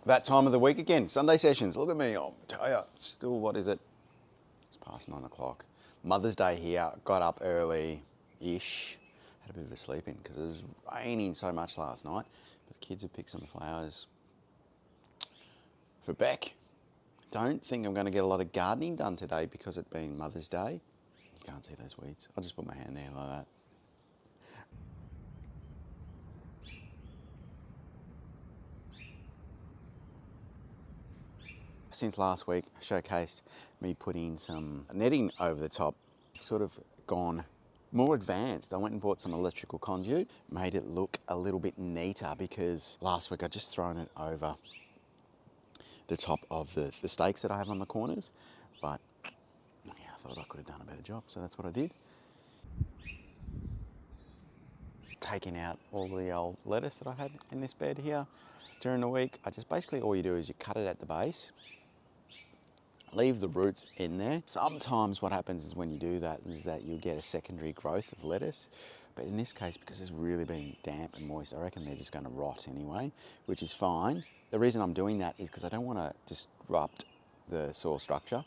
That time of the week again, Sunday sessions. Look at me, I'll tell you, still, what is it? It's past 9 o'clock. Mother's Day here, got up early-ish. Had a bit of a sleep in because it was raining so much last night. But the kids have picked some flowers for Beck. Don't think I'm going to get a lot of gardening done today because it being Mother's Day. You can't see those weeds. I'll just put my hand there like that. Since last week, I showcased me putting some netting over the top, sort of gone more advanced. I went and bought some electrical conduit, made it look a little bit neater because last week I just thrown it over the top of the stakes that I have on the corners, but yeah, I thought I could have done a better job, so that's what I did. Taking out all the old lettuce that I had in this bed here during the week. I just basically, all you do is you cut it at the base, leave the roots in there. Sometimes what happens is when you do that is that you'll get a secondary growth of lettuce. But in this case, because it's really been damp and moist, I reckon they're just going to rot anyway, which is fine. The reason I'm doing that is because I don't want to disrupt the soil structure.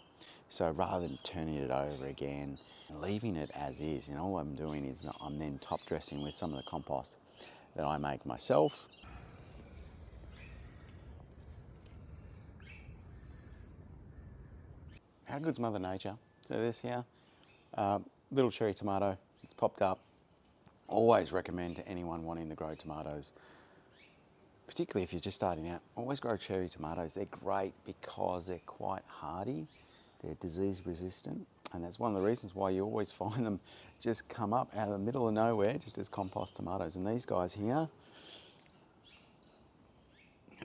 So rather than turning it over again and leaving it as is, and all I'm doing is I'm then top dressing with some of the compost that I make myself. How good's Mother Nature? So this here, little cherry tomato, it's popped up. Always recommend to anyone wanting to grow tomatoes, particularly if you're just starting out, always grow cherry tomatoes. They're great because they're quite hardy, they're disease resistant, and that's one of the reasons why you always find them just come up out of the middle of nowhere just as compost tomatoes. And these guys here,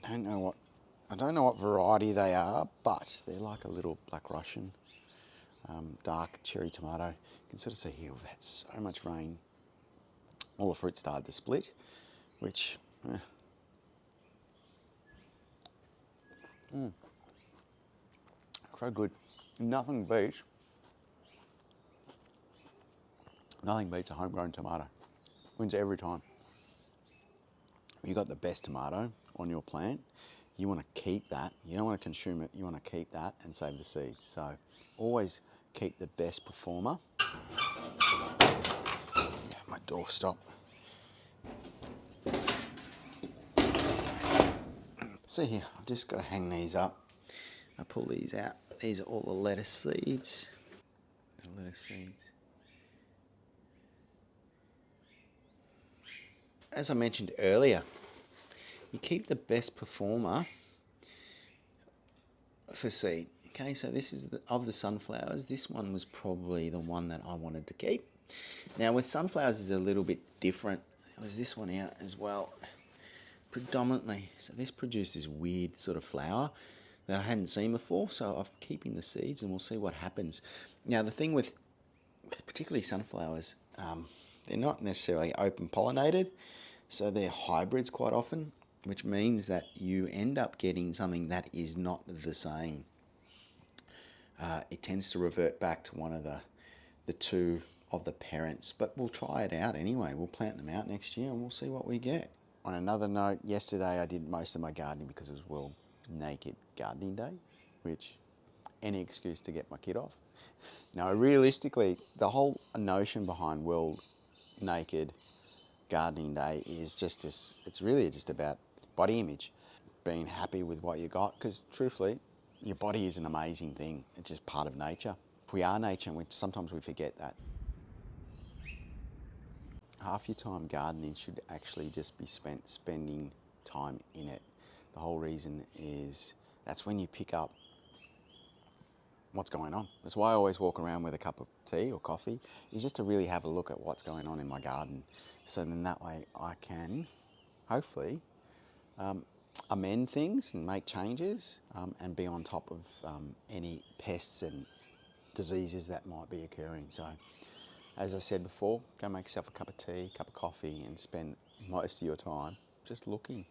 I don't know what variety they are, but they're like a little Black Russian dark cherry tomato. You can sort of see here we've had so much rain. All the fruit started to split, which so good. Nothing beats a homegrown tomato. Wins every time. You got the best tomato on your plant. You want to keep that. You don't want to consume it. You want to keep that and save the seeds. So always keep the best performer. My doorstop. See here, I've just got to hang these up. I pull these out. These are all the lettuce seeds. The lettuce seeds. As I mentioned earlier, you keep the best performer for seed. Okay, so this is of the sunflowers. This one was probably the one that I wanted to keep. Now with sunflowers is a little bit different. There was this one out as well, predominantly. So this produced this weird sort of flower that I hadn't seen before. So I'm keeping the seeds and we'll see what happens. Now the thing with particularly sunflowers, they're not necessarily open pollinated. So they're hybrids quite often, which means that you end up getting something that is not the same. It tends to revert back to one of the two of the parents, but we'll try it out anyway. We'll plant them out next year and we'll see what we get. On another note, yesterday I did most of my gardening because it was World Naked Gardening Day, which any excuse to get my kid off. Now, realistically, the whole notion behind World Naked Gardening Day is just this, it's really just about body image, being happy with what you got, because truthfully, your body is an amazing thing. It's just part of nature. We are nature, and sometimes we forget that. Half your time gardening should actually just be spent spending time in it. The whole reason is that's when you pick up what's going on. That's why I always walk around with a cup of tea or coffee, is just to really have a look at what's going on in my garden. So then that way I can hopefully amend things and make changes and be on top of any pests and diseases that might be occurring. So as I said before, go make yourself a cup of tea, cup of coffee and spend most of your time just looking.